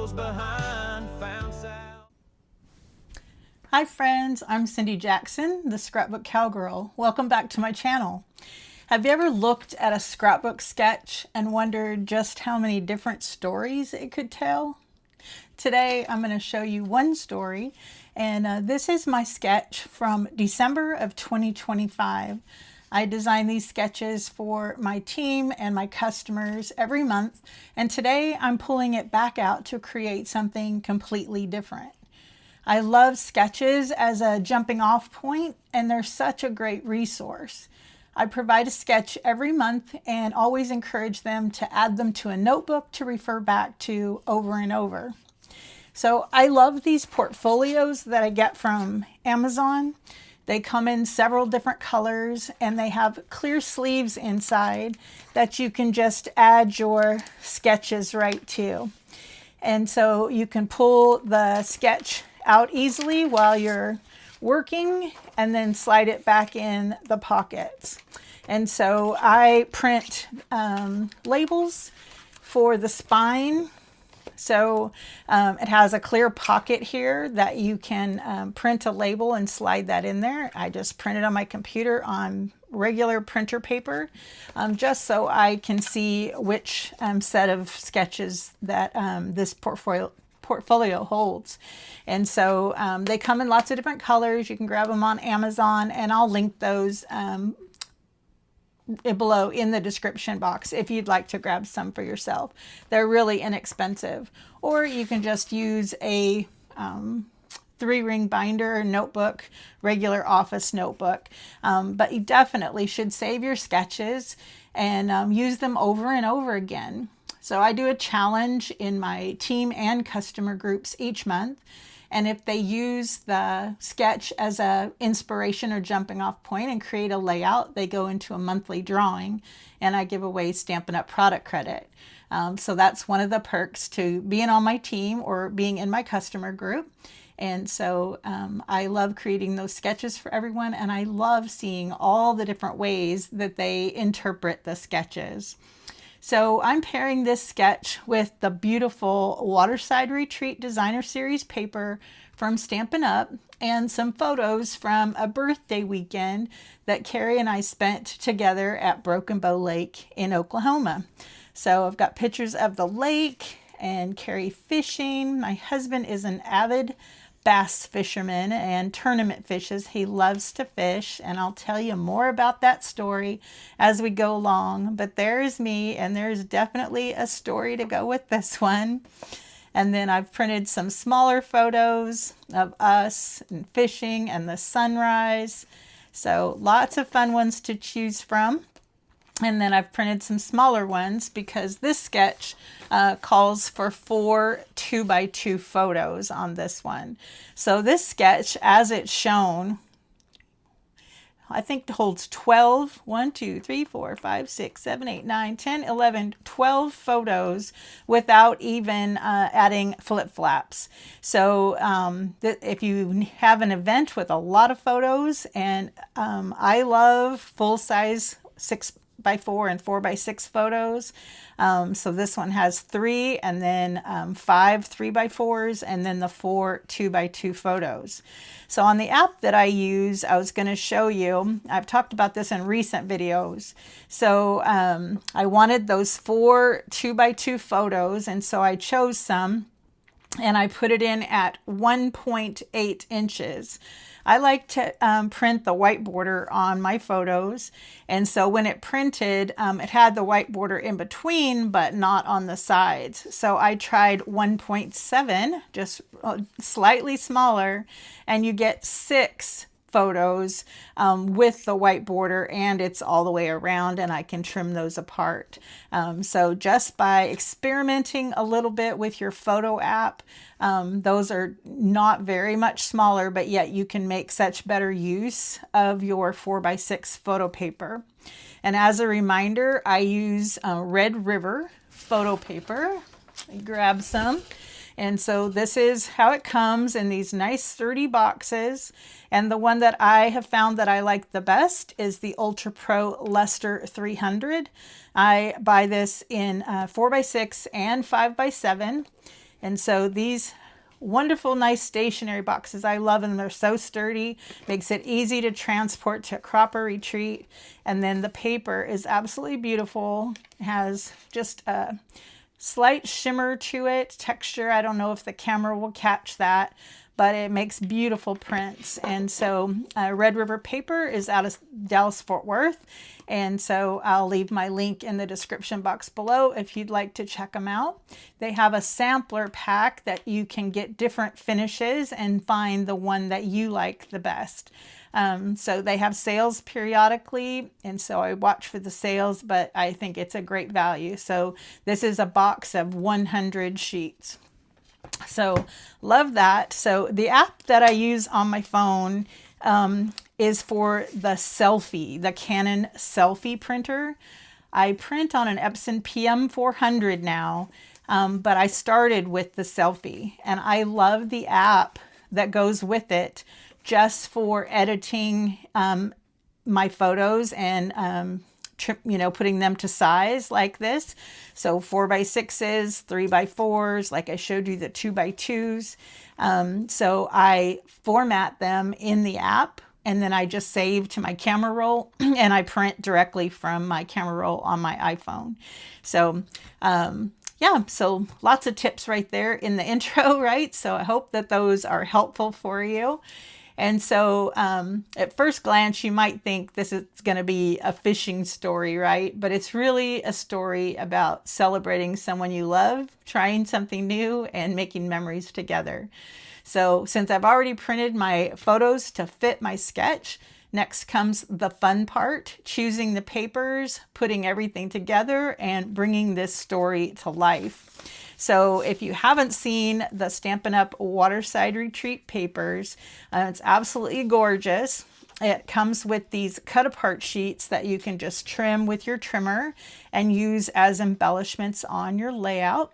goes behind found south. Hi friends, I'm Cindy Jackson, the Scrapbook Cowgirl. Welcome back to my channel. Have you ever looked at a scrapbook sketch and wondered just how many different stories it could tell? Today I'm going to show you one story, and this is my sketch from December of 2025. I design these sketches for my team and my customers every month, and today I'm pulling it back out to create something completely different. I love sketches as a jumping off point, and they're such a great resource. I provide a sketch every month and always encourage them to add them to a notebook to refer back to over and over. So I love these portfolios that I get from Amazon. They come in several different colors and they have clear sleeves inside that you can just add your sketches right to. And so you can pull the sketch out easily while you're working and then slide it back in the pockets. And so I print labels for the spine. So it has a clear pocket here that you can print a label and slide that in there. I just print it on my computer on regular printer paper, just so I can see which set of sketches that this portfolio holds. And so they come in lots of different colors. You can grab them on Amazon, and I'll link those below in the description box if you'd like to grab some for yourself. They're really inexpensive. Or you can just use a 3-ring binder notebook, regular office notebook. But you definitely should save your sketches and use them over and over again. So I do a challenge in my team and customer groups each month. And if they use the sketch as an inspiration or jumping off point and create a layout, they go into a monthly drawing, and I give away Stampin' Up product credit. So that's one of the perks to being on my team or being in my customer group. And so I love creating those sketches for everyone, and I love seeing all the different ways that they interpret the sketches. So I'm pairing this sketch with the beautiful Waterside Retreat Designer Series paper from Stampin' Up and some photos from a birthday weekend that Cary and I spent together at Broken Bow Lake in Oklahoma. So I've got pictures of the lake and Cary fishing. My husband is an avid bass fisherman and tournament fishes. He loves to fish, and I'll tell you more about that story as we go along. But there's me, and there's definitely a story to go with this one. And then I've printed some smaller photos of us and fishing and the sunrise. So lots of fun ones to choose from. And then I've printed some smaller ones because this sketch calls for 4 2x2 photos on this one. So this sketch, as it's shown, I think holds 12, 1, 2, 3, 4, 5, 6, 7, 8, 9, 10, 11, 12 photos without even adding flip flaps. So if you have an event with a lot of photos, and I love full-size 6x4 and 4x6 photos. So this one has 3 and then 5 3x4s and then the 4 2x2 photos. So on the app that I use, I was going to show you, I've talked about this in recent videos. So I wanted those 4 2x2 photos, and so I chose some and I put it in at 1.8 inches. I like to print the white border on my photos, and so when it printed, it had the white border in between but not on the sides. So I tried 1.7, just slightly smaller, and you get 6 photos with the white border, and it's all the way around, and I can trim those apart. So just by experimenting a little bit with your photo app, those are not very much smaller, but yet you can make such better use of your 4x6 photo paper. And as a reminder, I use Red River photo paper. I grab some. And so this is how it comes in these nice sturdy boxes. And the one that I have found that I like the best is the Ultra Pro Luster 300. I buy this in 4x6 and 5x7. And so these wonderful, nice stationery boxes, I love them. They're so sturdy, makes it easy to transport to a crop or retreat. And then the paper is absolutely beautiful. It has just a slight shimmer to it, texture. I don't know if the camera will catch that, but it makes beautiful prints. And so Red River Paper is out of Dallas Fort Worth. And so I'll leave my link in the description box below if you'd like to check them out. They have a sampler pack that you can get different finishes and find the one that you like the best. So they have sales periodically, and so I watch for the sales, but I think it's a great value. So this is a box of 100 sheets. So love that. So the app that I use on my phone is for the selfie, the Canon selfie printer. I print on an Epson PM400 now, but I started with the selfie, and I love the app that goes with it just for editing my photos and putting them to size like this. So 4x6s, 3x4s, like I showed you the 2x2s. So I format them in the app, and then I just save to my camera roll and I print directly from my camera roll on my iPhone. So yeah, so lots of tips right there in the intro, right? So I hope that those are helpful for you. And so at first glance, you might think this is going to be a fishing story, right? But it's really a story about celebrating someone you love, trying something new, and making memories together. So since I've already printed my photos to fit my sketch, next comes the fun part, choosing the papers, putting everything together, and bringing this story to life. So if you haven't seen the Stampin' Up! Waterside Retreat papers, it's absolutely gorgeous. It comes with these cut apart sheets that you can just trim with your trimmer and use as embellishments on your layout.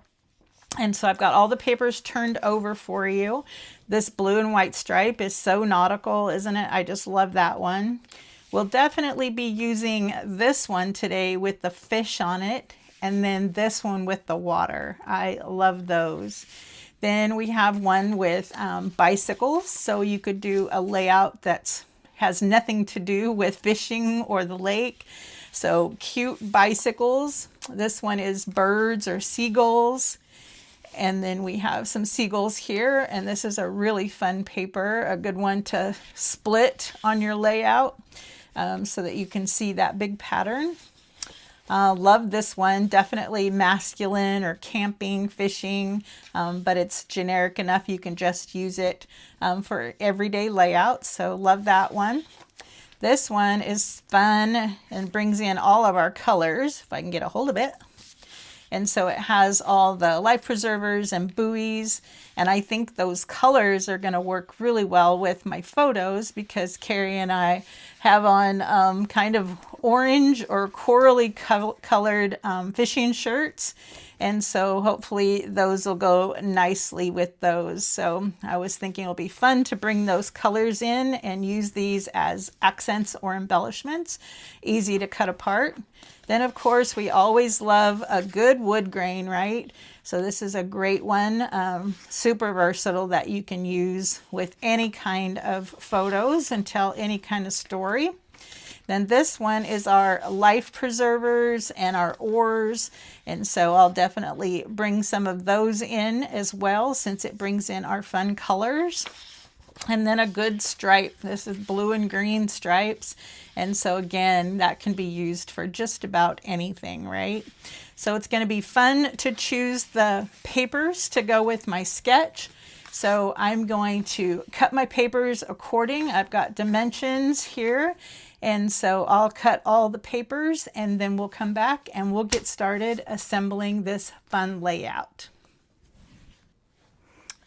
And so I've got all the papers turned over for you. This blue and white stripe is so nautical, isn't it? I just love that one. We'll definitely be using this one today with the fish on it, and then this one with the water. I love those. Then we have one with bicycles. So you could do a layout that has nothing to do with fishing or the lake. So cute bicycles. This one is birds or seagulls. And then we have some seagulls here. And this is a really fun paper, a good one to split on your layout so that you can see that big pattern. Love this one, definitely masculine or camping, fishing, but it's generic enough you can just use it for everyday layout. So love that one. This one is fun and brings in all of our colors, if I can get a hold of it. And so it has all the life preservers and buoys. And I think those colors are going to work really well with my photos because Cary and I have on kind of orange or corally colored fishing shirts. And so hopefully those will go nicely with those. So I was thinking it'll be fun to bring those colors in and use these as accents or embellishments. Easy to cut apart. Then, of course, we always love a good wood grain, right? So this is a great one, super versatile that you can use with any kind of photos and tell any kind of story. Then this one is our life preservers and our oars. And so I'll definitely bring some of those in as well since it brings in our fun colors. And then a good stripe. This is blue and green stripes. And so again, that can be used for just about anything, right? So it's going to be fun to choose the papers to go with my sketch. So I'm going to cut my papers according. I've got dimensions here. And so I'll cut all the papers and then we'll come back and we'll get started assembling this fun layout.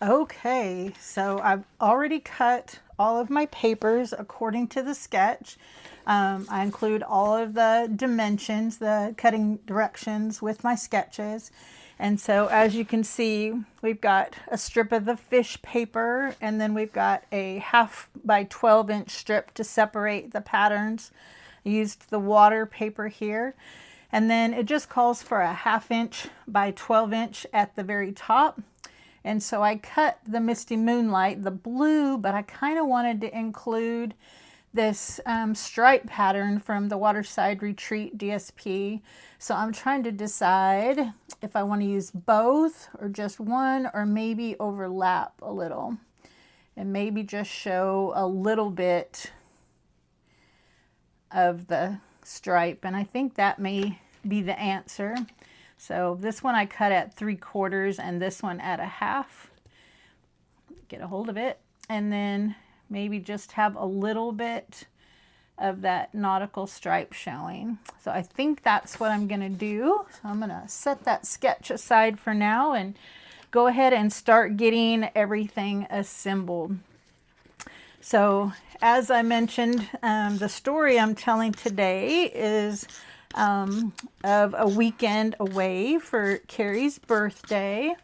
Okay, so I've already cut all of my papers according to the sketch. I include all of the dimensions, the cutting directions with my sketches. And so as you can see, we've got a strip of the fish paper, and then we've got a 1/2 by 12 inch strip to separate the patterns. I used the water paper here. And then it just calls for a 1/2 inch by 12 inch at the very top. And so I cut the Misty Moonlight, the blue, but I kind of wanted to include this stripe pattern from the Waterside Retreat DSP. So I'm trying to decide if I want to use both or just one, or maybe overlap a little and maybe just show a little bit of the stripe. And I think that may be the answer. So this one I cut at 3/4 and this one at 1/2. Get a hold of it. And then maybe just have a little bit of that nautical stripe showing. So I think that's what I'm gonna do. So I'm gonna set that sketch aside for now and go ahead and start getting everything assembled. So as I mentioned, the story I'm telling today is of a weekend away for Cary's birthday.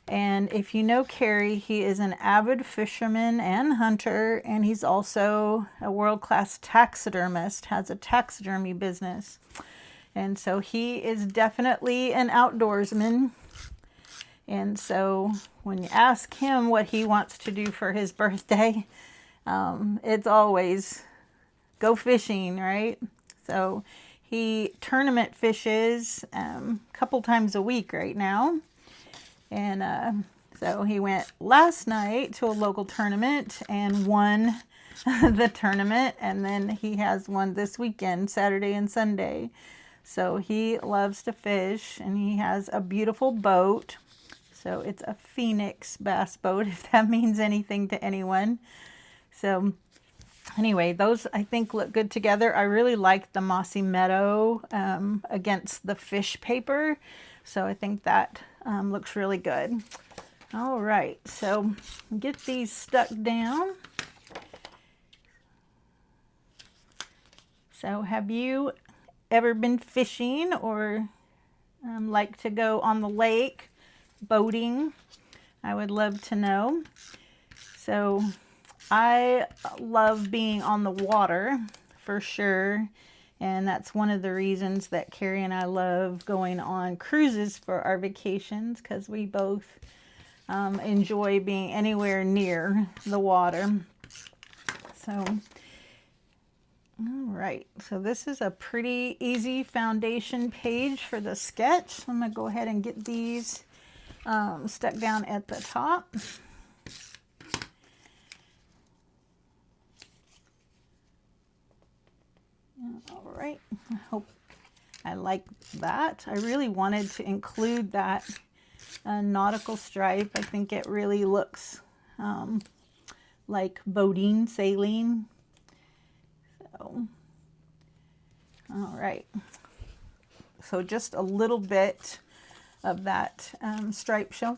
And if you know Cary, he is an avid fisherman and hunter, and he's also a world-class taxidermist, has a taxidermy business. And so he is definitely an outdoorsman. And so when you ask him what he wants to do for his birthday, it's always go fishing, right? So he tournament fishes a couple times a week right now. And so he went last night to a local tournament and won the tournament. And then he has one this weekend, Saturday and Sunday. So he loves to fish, and he has a beautiful boat. So it's a Phoenix bass boat, if that means anything to anyone. So anyway, those I think look good together. I really like the mossy meadow against the fish paper. So I think that looks really good. All right, so get these stuck down. So have you ever been fishing or like to go on the lake, boating? I would love to know. So I love being on the water for sure. And that's one of the reasons that Cary and I love going on cruises for our vacations, because we both enjoy being anywhere near the water. So, all right. So this is a pretty easy foundation page for the sketch. I'm going to go ahead and get these stuck down at the top. All right, I hope I like that. I really wanted to include that nautical stripe. I think it really looks like boating, sailing. So, all right. So just a little bit of that stripe show.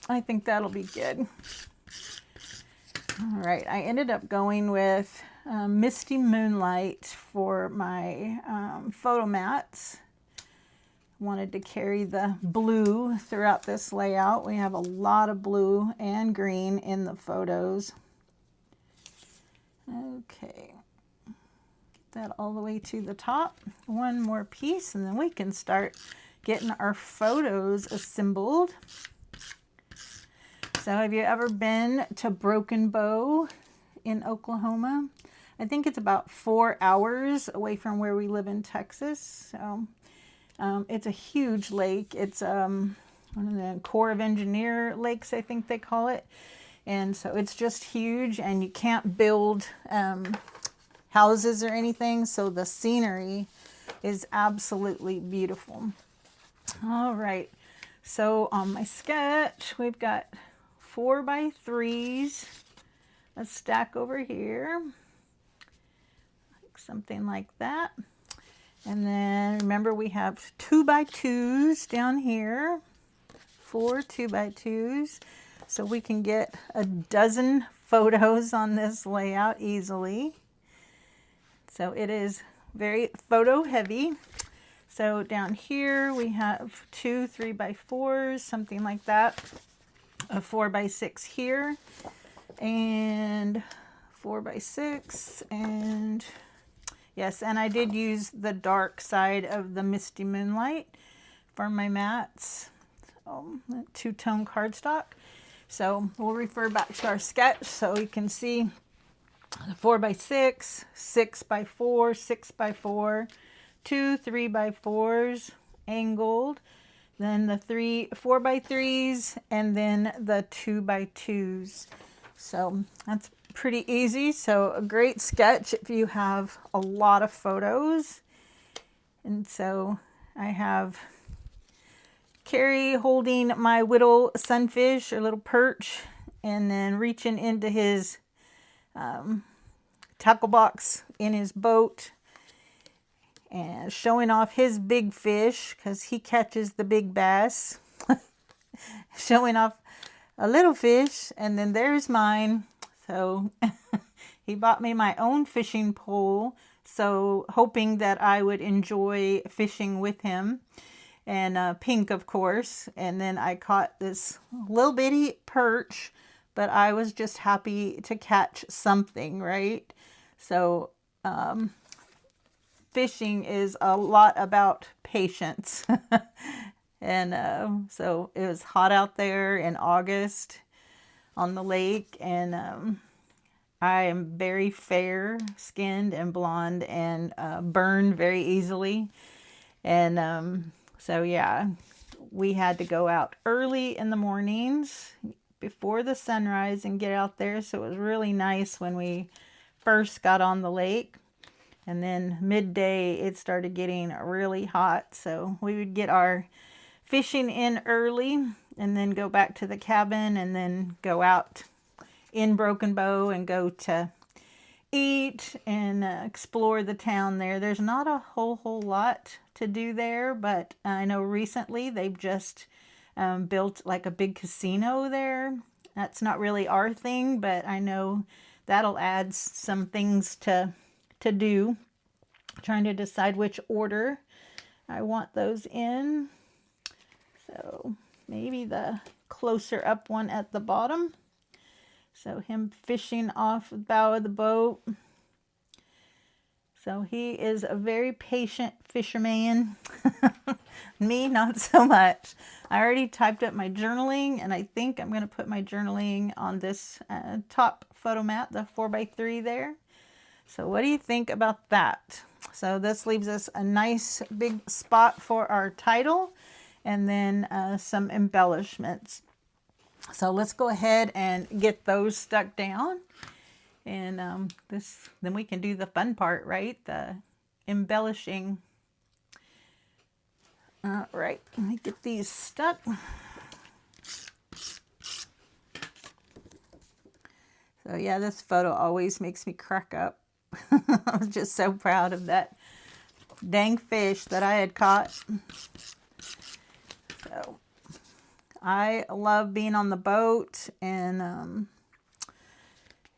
I think that'll be good. All right, I ended up going with Misty Moonlight for my photo mats. Wanted to carry the blue throughout this layout. We have a lot of blue and green in the photos. Okay, get that all the way to the top. One more piece and then we can start getting our photos assembled. So have you ever been to Broken Bow in Oklahoma? I think it's about 4 hours away from where we live in Texas. So it's a huge lake. It's one of the Corps of Engineer lakes, I think they call it. And so it's just huge, and you can't build houses or anything. So the scenery is absolutely beautiful. All right. So on my sketch, we've got 4x3s. A stack over here. Something like that. And then remember we have 2x2s down here, 4 2x2s. So we can get a dozen photos on this layout easily. So it is very photo heavy. So down here we have 2 3x4s, something like that. A 4x6 here, and 4x6, and yes, and I did use the dark side of the Misty Moonlight for my mats. two-tone cardstock. So we'll refer back to our sketch so you can see 4x6, 6x4, 6x4, two 3x4s angled, then the 4x3s, and then the 2x2s. So that's pretty easy. So a great sketch if you have a lot of photos. And so I have Cary holding my little sunfish or little perch, and then reaching into his tackle box in his boat and showing off his big fish because he catches the big bass. Showing off a little fish, and then there's mine. So he bought me my own fishing pole, so hoping that I would enjoy fishing with him. And pink, of course. And then I caught this little bitty perch, but I was just happy to catch something, right? So fishing is a lot about patience. And so it was hot out there in August on the lake, and I am very fair skinned and blonde and burn very easily. And so yeah, we had to go out early in the mornings before the sunrise and get out there. So it was really nice when we first got on the lake. And then midday it started getting really hot. So we would get our fishing in early and then go back to the cabin and then go out in Broken Bow and go to eat and explore the town there. There's not a whole lot to do there, but I know recently they've just built like a big casino there. That's not really our thing, but I know that'll add some things to do. Trying to decide which order I want those in. So maybe the closer up one at the bottom. So him fishing off the bow of the boat. So he is a very patient fisherman. Me, not so much. I already typed up my journaling, and I think I'm going to put my journaling on this top photo mat, the 4x3 there. So what do you think about that? So this leaves us a nice big spot for our title, and then some embellishments. So let's go ahead and get those stuck down. And then we can do the fun part, right? The embellishing. All right, let me get these stuck. So yeah, this photo always makes me crack up. I was just so proud of that dang fish that I had caught. So I love being on the boat, and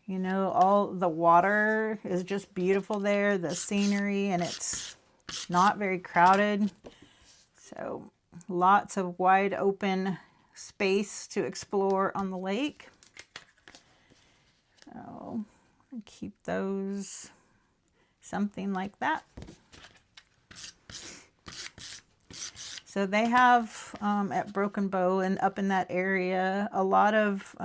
you know, all the water is just beautiful there, the scenery, and it's not very crowded. So lots of wide open space to explore on the lake. So keep those something like that. So they have at Broken Bow and up in that area a lot of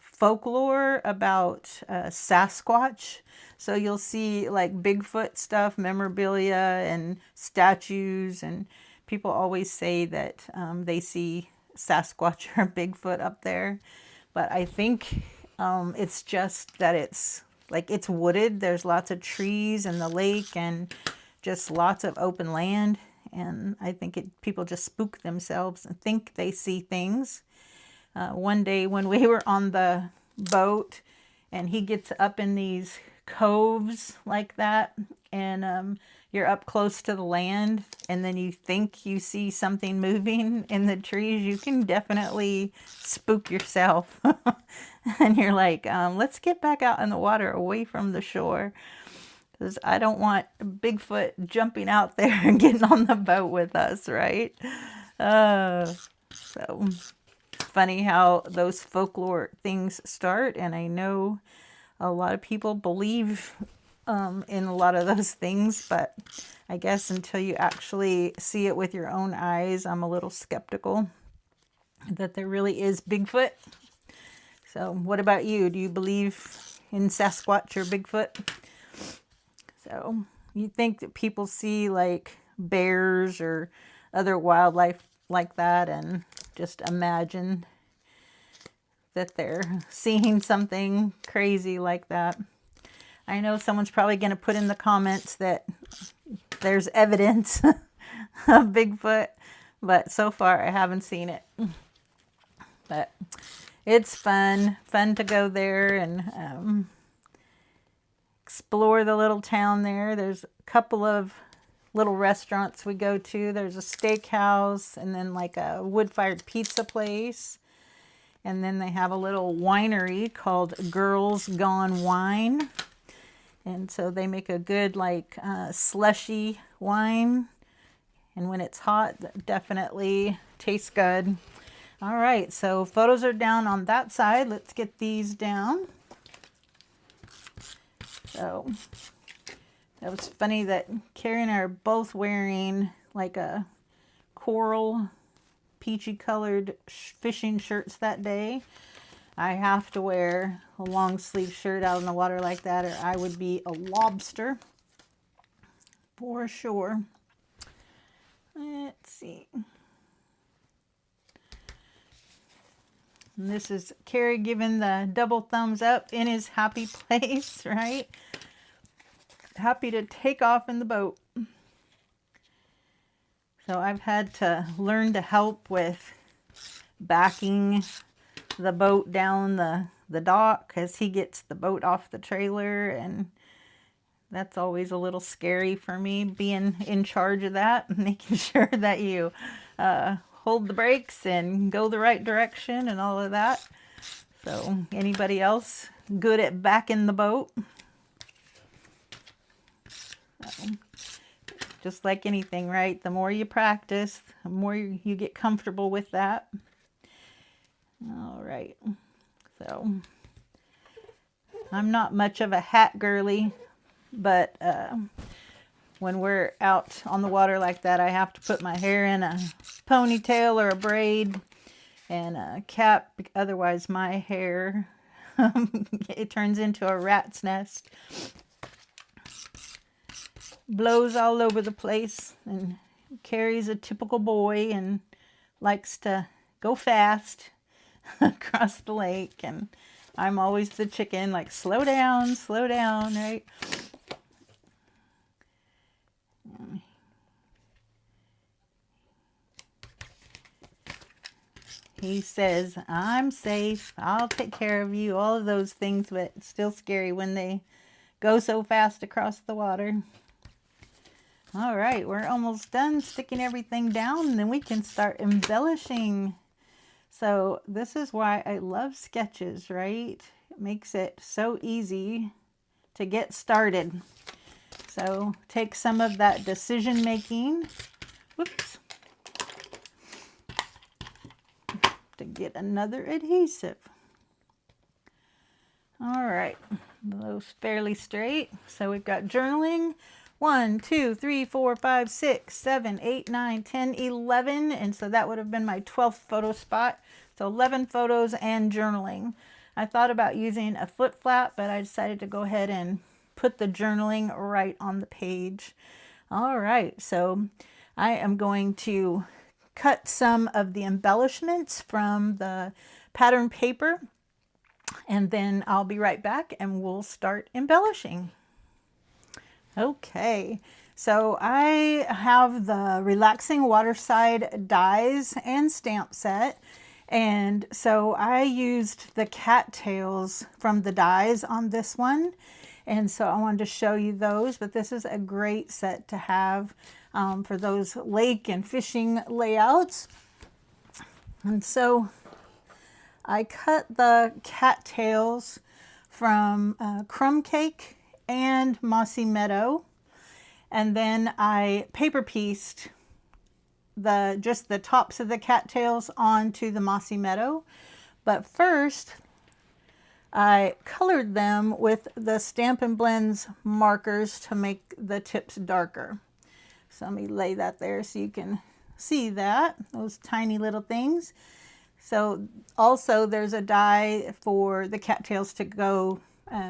folklore about Sasquatch. So you'll see like Bigfoot stuff, memorabilia and statues, and people always say that they see Sasquatch or Bigfoot up there. But I think it's just that it's wooded. There's lots of trees in the lake and just lots of open land. And I think people just spook themselves and think they see things. One day when we were on the boat, and he gets up in these coves like that, and you're up close to the land, and then you think you see something moving in the trees, you can definitely spook yourself. And you're like, let's get back out in the water away from the shore, because I don't want Bigfoot jumping out there and getting on the boat with us, right? So funny how those folklore things start, and I know a lot of people believe in a lot of those things, but I guess until you actually see it with your own eyes, I'm a little skeptical. that there really is Bigfoot. So what about you? Do you believe in Sasquatch or Bigfoot? So you think that people see like bears or other wildlife like that and just imagine that they're seeing something crazy like that. I know someone's probably going to put in the comments that there's evidence of Bigfoot, but so far I haven't seen it. But it's fun to go there and explore the little town there. There's a couple of little restaurants we go to. There's a steakhouse and then like a wood-fired pizza place. And then they have a little winery called Girls Gone Wine. And so they make a good like slushy wine. And when it's hot, that definitely tastes good. All right, so photos are down on that side. Let's get these down. So that was funny that Cary and I are both wearing like a coral peachy colored fishing shirts that day. I have to wear a long sleeve shirt out in the water like that or I would be a lobster for sure. Let's see. And this is Cary giving the double thumbs up in his happy place, right? Happy to take off in the boat. So I've had to learn to help with backing the boat down the dock as he gets the boat off the trailer, and that's always a little scary for me, being in charge of that, making sure that you hold the brakes and go the right direction and all of that. So anybody else good at backing the boat? Just like anything, right? The more you practice, the more you get comfortable with that. All right. So I'm not much of a hat girly, but when we're out on the water like that, I have to put my hair in a ponytail or a braid and a cap. Otherwise, my hair, it turns into a rat's nest. Blows all over the place, and Cary's a typical boy and likes to go fast across the lake, and I'm always the chicken, like slow down, right? He says, I'm safe, I'll take care of you, all of those things, but it's still scary when they go so fast across the water. All right, we're almost done sticking everything down, and then we can start embellishing. So this is why I love sketches, right? It makes it so easy to get started. So take some of that decision making. Whoops. To get another adhesive. All right, those fairly straight. So we've got journaling. 1, 2, 3, 4, 5, 6, 7, 8, 9, 10, 11. And so that would have been my 12th photo spot. So 11 photos and journaling. I thought about using a flip flap, but I decided to go ahead and put the journaling right on the page. All right, so I am going to cut some of the embellishments from the pattern paper, and then I'll be right back and we'll start embellishing. Okay, so I have the Relaxing Waterside dies and stamp set, and so I used the cattails from the dies on this one, and so I wanted to show you those. But this is a great set to have for those lake and fishing layouts. And so I cut the cattails from Crumb Cake and Mossy Meadow, and then I paper pieced just the tops of the cattails onto the Mossy Meadow. But first I colored them with the Stampin' Blends markers to make the tips darker. So let me lay that there so you can see that, those tiny little things. So also there's a die for the cattails to go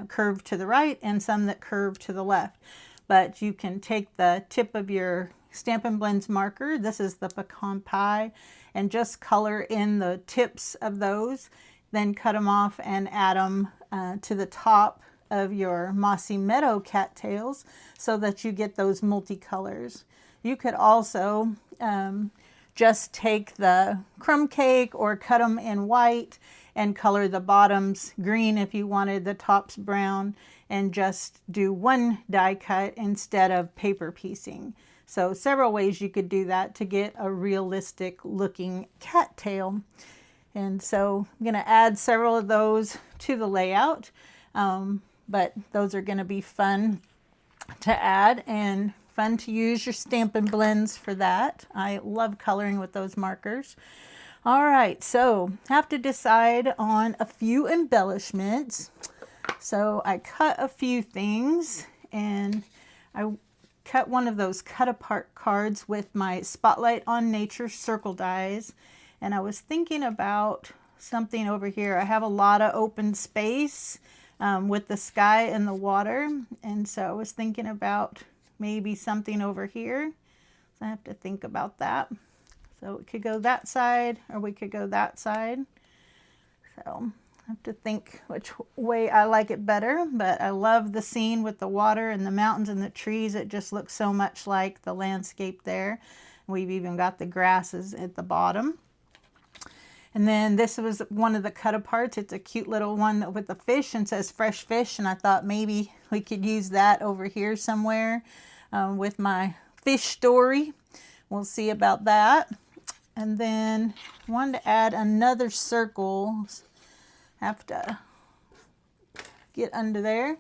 curve to the right and some that curve to the left. But you can take the tip of your Stampin' Blends marker, this is the pecan pie, and just color in the tips of those, then cut them off and add them to the top of your Mossy Meadow cattails so that you get those multicolors. You could also just take the crumb cake or cut them in white and color the bottoms green if you wanted, the tops brown, and just do one die cut instead of paper piecing. So several ways you could do that to get a realistic looking cattail. And so I'm going to add several of those to the layout, but those are going to be fun to add and fun to use your Stampin' Blends for that. I love coloring with those markers. All right, so have to decide on a few embellishments. So I cut a few things, and I cut one of those cut apart cards with my Spotlight on Nature circle dies. And I was thinking about something over here. I have a lot of open space with the sky and the water. And so I was thinking about maybe something over here. So I have to think about that. So it could go that side or we could go that side. So I have to think which way I like it better, but I love the scene with the water and the mountains and the trees. It just looks so much like the landscape there. We've even got the grasses at the bottom. And then this was one of the cut aparts. It's a cute little one with the fish and says fresh fish. And I thought maybe we could use that over here somewhere with my fish story. We'll see about that. And then I wanted to add another circle. Have to get under there.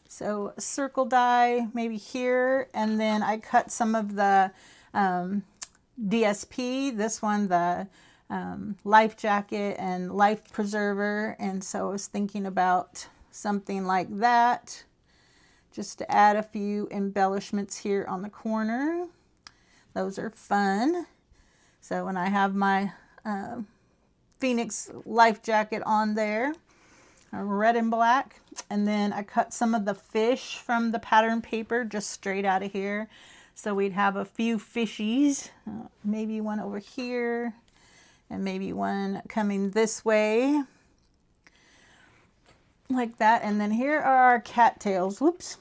So a circle die maybe here. And then I cut some of the DSP. This one, the life jacket and life preserver, and so I was thinking about something like that just to add a few embellishments here on the corner. Those are fun. So when I have my Phoenix life jacket on there, red and black, and then I cut some of the fish from the pattern paper just straight out of here, so we'd have a few fishies, maybe one over here and maybe one coming this way, like that. And then here are our cattails. Whoops.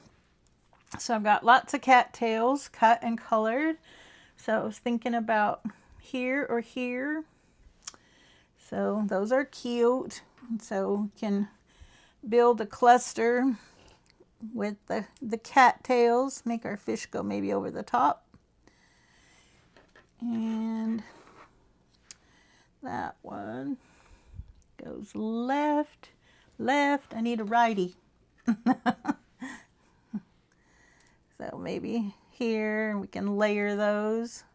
So I've got lots of cattails cut and colored. So I was thinking about here or here. So those are cute. So we can build a cluster with the cattails. Make our fish go maybe over the top. And that one goes left, left. I need a righty. So maybe here we can layer those.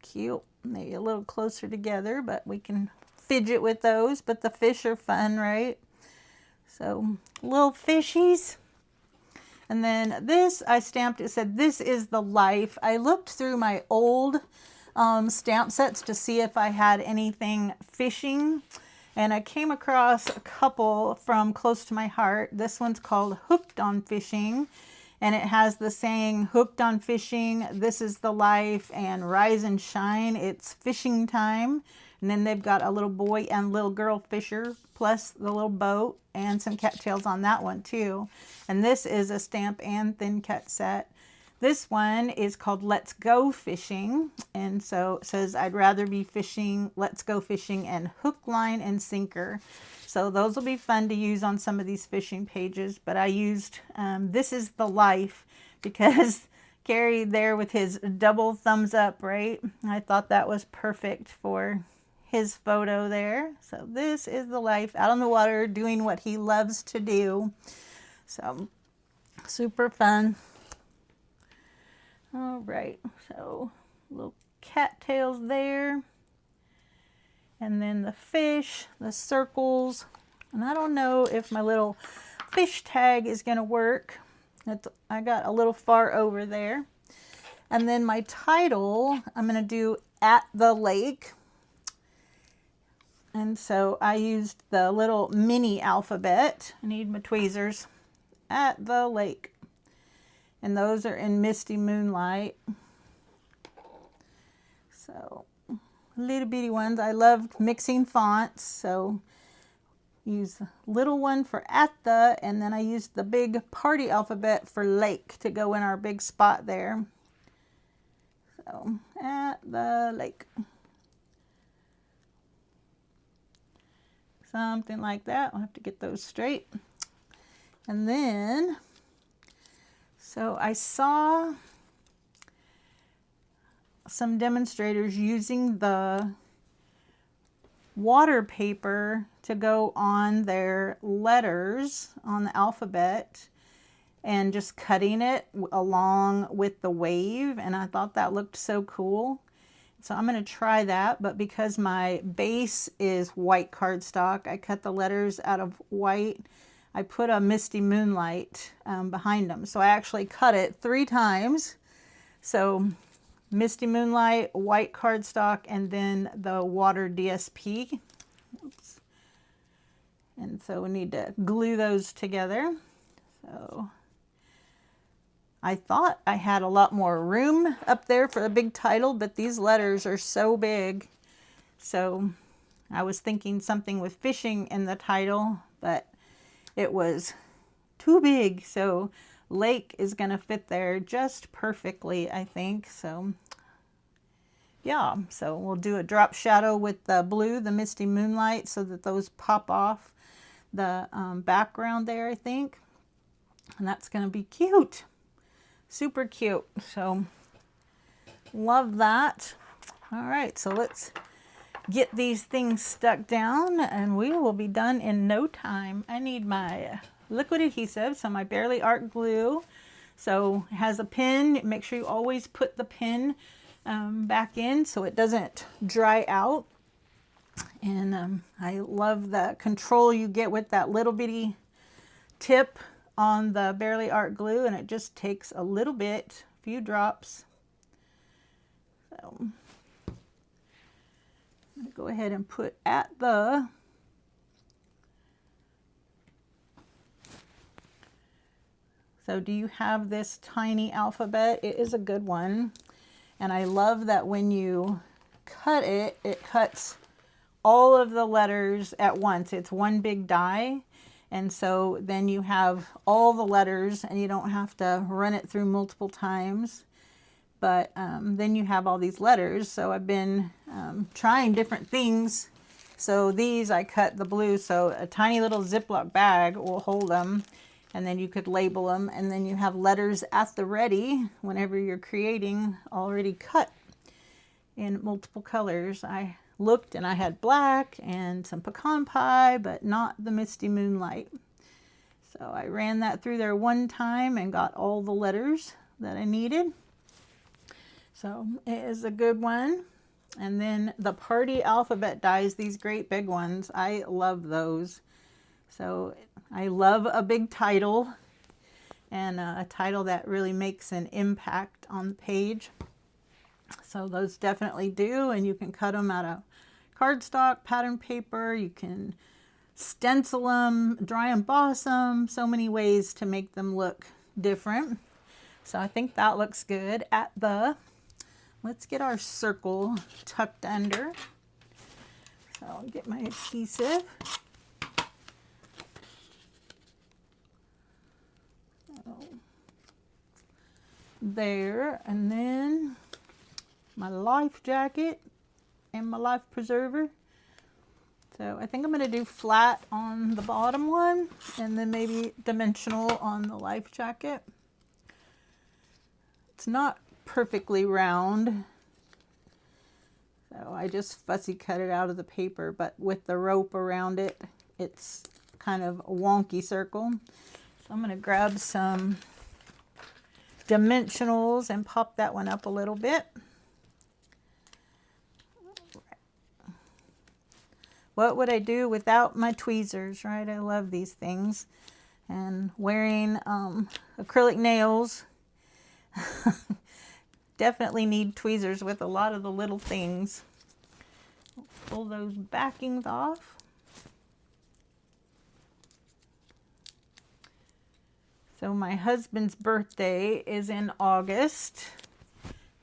Cute. Maybe a little closer together, but we can fidget with those. But the fish are fun, right? So little fishies. And then this I stamped, it said, "This is the life." I looked through my old stamp sets to see if I had anything fishing, and I came across a couple from close to my heart. This one's called Hooked on Fishing, and it has the saying, "Hooked on fishing, this is the life," and "Rise and shine, it's fishing time." And then they've got a little boy and little girl fisher, plus the little boat, and some cattails on that one too. And this is a stamp and thin cut set. This one is called Let's Go Fishing, and so it says, "I'd rather be fishing, let's go fishing, and hook, line, and sinker." So those will be fun to use on some of these fishing pages, but I used "This is the life" because Cary there with his double thumbs up, right? I thought that was perfect for his photo there. So this is the life, out on the water doing what he loves to do. So super fun. All right, so little cattails there, and then the fish, the circles, and I don't know if my little fish tag is going to work. I got a little far over there. And then my title, I'm going to do "At the Lake," And so I used the little mini alphabet. I need my tweezers. At the lake. And those are in Misty Moonlight. So little bitty ones. I love mixing fonts, so use the little one for at the, and then I used the big party alphabet for lake to go in our big spot there. So at the lake. Something like that. I'll have to get those straight. And then, so I saw some demonstrators using the water paper to go on their letters on the alphabet and just cutting it along with the wave, and I thought that looked so cool. So I'm going to try that, but because my base is white cardstock, I cut the letters out of white. I put a Misty Moonlight behind them, so I actually cut it 3 times. So Misty Moonlight, white cardstock, and then the water DSP. Oops. And so we need to glue those together. So I thought I had a lot more room up there for the big title, but these letters are so big. So I was thinking something with fishing in the title, but it was too big. So lake is going to fit there just perfectly, I think. So yeah, so we'll do a drop shadow with the blue, the Misty Moonlight, so that those pop off the background there, I think. And that's going to be cute. Super cute. So love that. All right, so let's get these things stuck down and we will be done in no time. I need my liquid adhesive, so my Barely Art glue. So it has a pin. Make sure you always put the pin back in so it doesn't dry out. And I love the control you get with that little bitty tip on the Barely Art glue, and it just takes a little bit, a few drops. So I'm going to go ahead and put at the. So do you have this tiny alphabet? It is a good one. And I love that when you cut it, it cuts all of the letters at once. It's one big die. And so then you have all the letters and you don't have to run it through multiple times. But then you have all these letters. So I've been trying different things. So these I cut the blue, so a tiny little Ziploc bag will hold them. And then you could label them, and then you have letters at the ready whenever you're creating already cut in multiple colors. I looked and I had black and some pecan pie, but not the Misty Moonlight. So I ran that through there one time and got all the letters that I needed. So it is a good one. And then the party alphabet dies, these great big ones. I love those. So I love a big title and a title that really makes an impact on the page. So those definitely do, and you can cut them out of cardstock, pattern paper, you can stencil them, dry emboss them, so many ways to make them look different. So I think that looks good. At the, let's get our circle tucked under. So I'll get my adhesive. There, and then my life jacket and my life preserver. So I think I'm going to do flat on the bottom one and then maybe dimensional on the life jacket. It's not perfectly round, so I just fussy cut it out of the paper, but with the rope around it, it's kind of a wonky circle. So I'm going to grab some dimensionals and pop that one up a little bit. What would I do without my tweezers, right? I love these things. And wearing acrylic nails, definitely need tweezers with a lot of the little things. pull those backings off. So my husband's birthday is in August.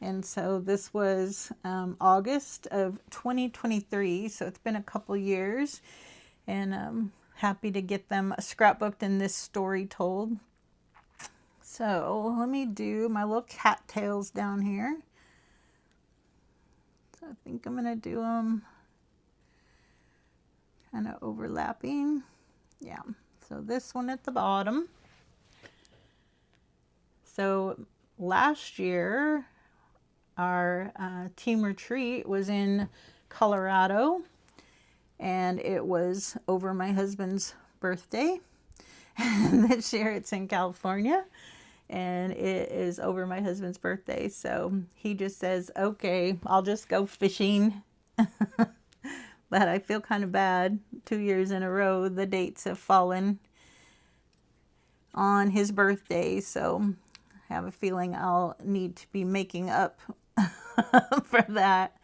And so this was August of 2023. So it's been a couple years. And I'm happy to get them scrapbooked and this story told. So let me do my little cattails down here. So I think I'm going to do them kind of overlapping. Yeah, so this one at the bottom. So last year, our team retreat was in Colorado, and it was over my husband's birthday. And this year it's in California, and it is over my husband's birthday. So he just says, okay, I'll just go fishing. But I feel kind of bad. 2 years in a row, the dates have fallen on his birthday. So I have a feeling I'll need to be making up for that.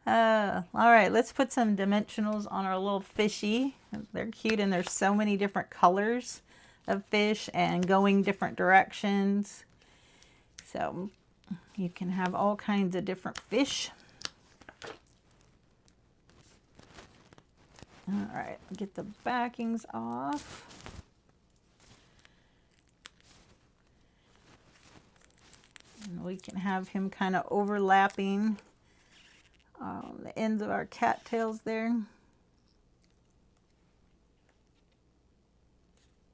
All right, let's put some dimensionals on our little fishy. They're cute, and there's so many different colors of fish and going different directions. So you can have all kinds of different fish. All right, get the backings off. And we can have him kind of overlapping the ends of our cattails there.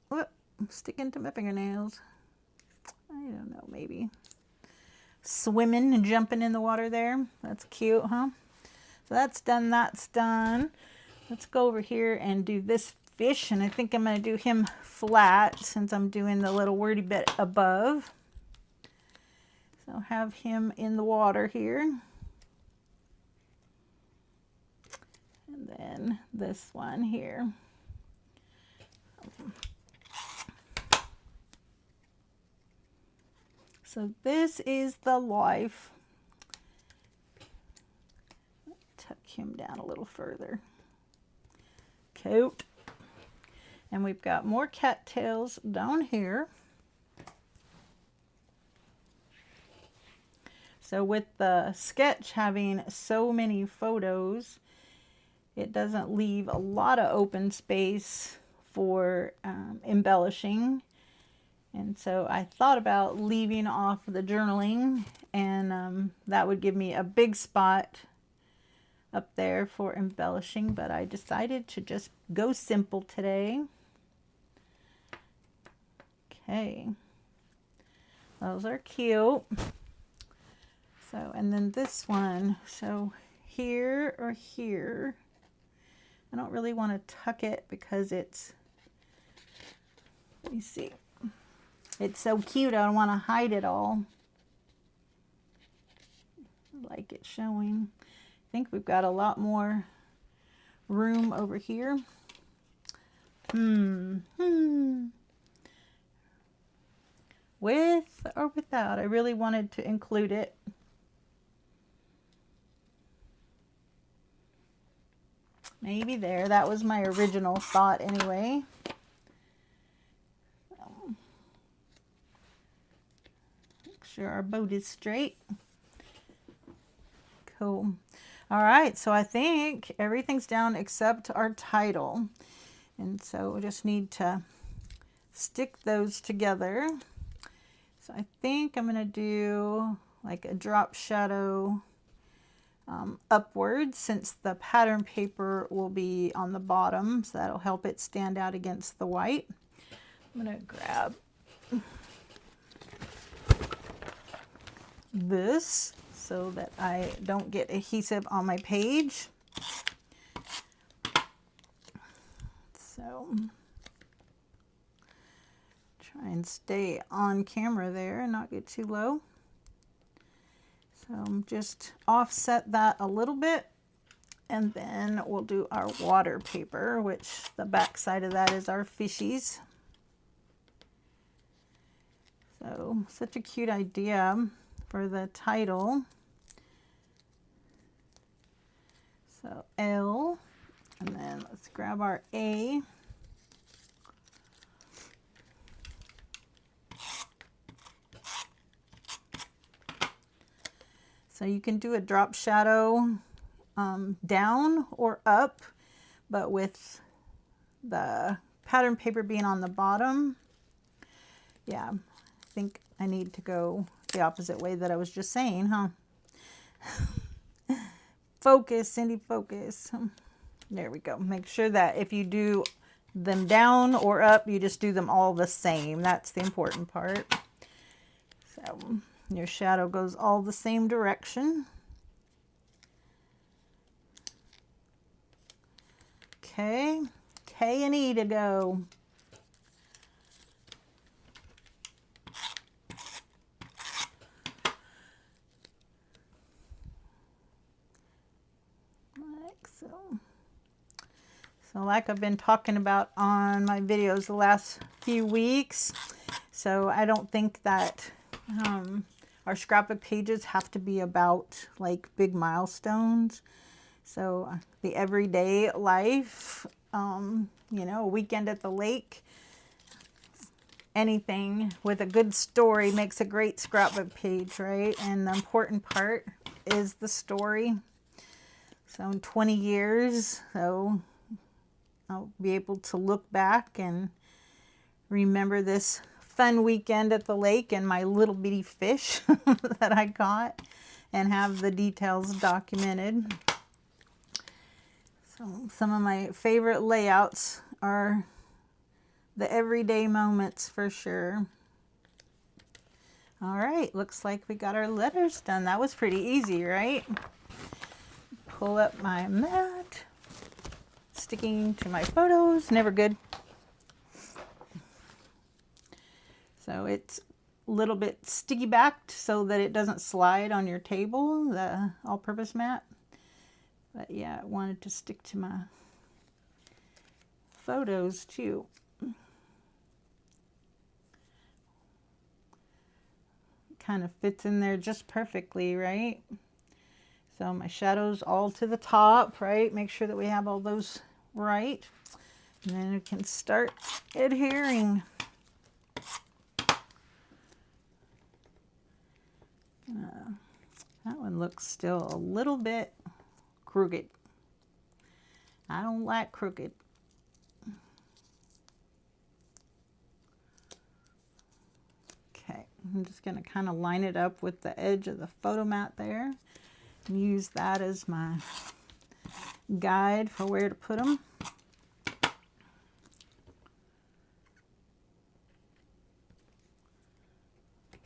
Whoop, I'm sticking to my fingernails. I don't know, maybe. Swimming and jumping in the water there. That's cute, huh? So that's done, that's done. Let's go over here and do this fish, and I think I'm going to do him flat since I'm doing the little wordy bit above. So have him in the water here. And then this one here. So this is the life. Tuck him down a little further. Coat. And we've got more cattails down here. So with the sketch having so many photos, it doesn't leave a lot of open space for embellishing. And so I thought about leaving off the journaling, and that would give me a big spot up there for embellishing, but I decided to just go simple today. Okay, those are cute. So, and then this one, so here or here, I don't really want to tuck it because it's, let me see, it's so cute, I don't want to hide it all. I like it showing. I think we've got a lot more room over here. With or without, I really wanted to include it. Maybe there. That was my original thought anyway. Make sure our boat is straight. Cool. All right, so I think everything's down except our title. And so we just need to stick those together. So I think I'm going to do like a drop shadow upwards, since the pattern paper will be on the bottom, so that'll help it stand out against the white. I'm going to grab this so that I don't get adhesive on my page. So try and stay on camera there and not get too low. So just offset that a little bit, and then we'll do our water paper, which the back side of that is our fishies. So such a cute idea for the title. So L, and then let's grab our A. So you can do a drop shadow down or up, but with the pattern paper being on the bottom, yeah, I think I need to go the opposite way that I was just saying, huh? Focus, Cindy, focus. There we go. Make sure that if you do them down or up, you just do them all the same. That's the important part. So your shadow goes all the same direction. Okay, K and E to go. Like so. So like I've been talking about on my videos the last few weeks, so I don't think that our scrapbook pages have to be about like big milestones. So the everyday life, you know, a weekend at the lake, anything with a good story makes a great scrapbook page, right? And the important part is the story. So in 20 years, so I'll be able to look back and remember this fun weekend at the lake and my little bitty fish that I caught, and have the details documented. So some of my favorite layouts are the everyday moments for sure. All right, looks like we got our letters done. That was pretty easy, right? Pull up my mat. Sticking to my photos, never good. So it's a little bit sticky backed so that it doesn't slide on your table, the all-purpose mat. But yeah, I wanted to stick to my photos too. Kind of fits in there just perfectly, right? So my shadows all to the top, right? Make sure that we have all those right. And then we can start adhering. That one looks still a little bit crooked. I don't like crooked. Okay, I'm just going to kind of line it up with the edge of the photo mat there. And use that as my guide for where to put them.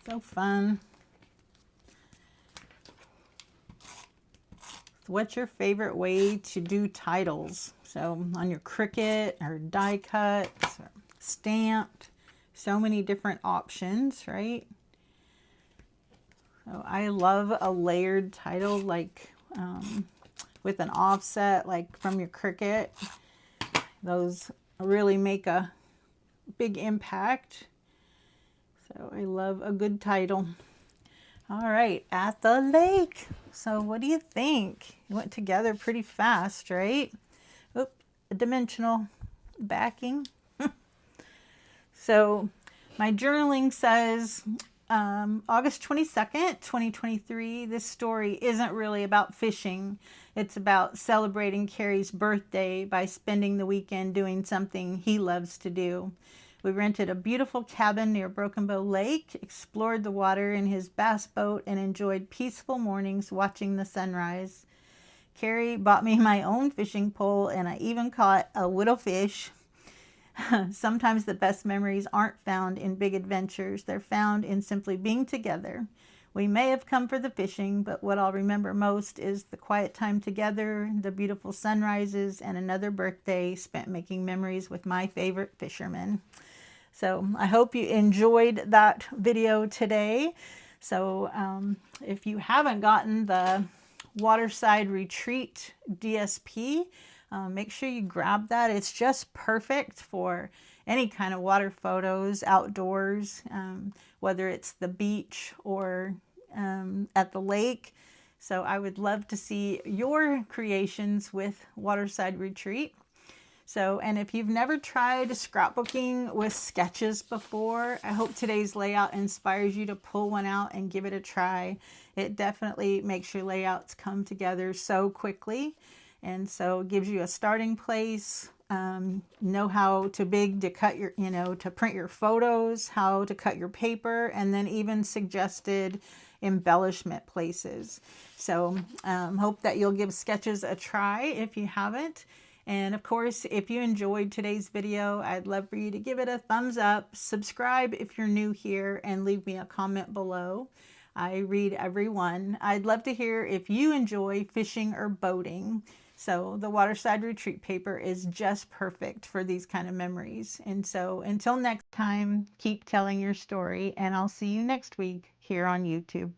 So fun. So what's your favorite way to do titles? So on your Cricut or die cuts or stamped, so many different options, right? So I love a layered title, like with an offset, like from your Cricut. Those really make a big impact. So I love a good title. All right, at the lake. So what do you think? It went together pretty fast, right? Oop, a dimensional backing. So my journaling says August 22nd, 2023. This story isn't really about fishing. It's about celebrating Cary's birthday by spending the weekend doing something he loves to do. We rented a beautiful cabin near Broken Bow Lake, explored the water in his bass boat, and enjoyed peaceful mornings watching the sunrise. Cary bought me my own fishing pole, and I even caught a little fish. Sometimes the best memories aren't found in big adventures. They're found in simply being together. We may have come for the fishing, but what I'll remember most is the quiet time together, the beautiful sunrises, and another birthday spent making memories with my favorite fishermen. So I hope you enjoyed that video today. So if you haven't gotten the Waterside Retreat DSP, make sure you grab that. It's just perfect for any kind of water photos outdoors, whether it's the beach or at the lake. So I would love to see your creations with Waterside Retreat. So, and if you've never tried scrapbooking with sketches before, I hope today's layout inspires you to pull one out and give it a try. It definitely makes your layouts come together so quickly. And so it gives you a starting place, know how to cut your, to print your photos, how to cut your paper, and then even suggested embellishment places. So hope that you'll give sketches a try if you haven't. And of course, if you enjoyed today's video, I'd love for you to give it a thumbs up, subscribe if you're new here, and leave me a comment below. I read every one. I'd love to hear if you enjoy fishing or boating. So the Waterside Retreat paper is just perfect for these kind of memories. And so until next time, keep telling your story, and I'll see you next week here on YouTube.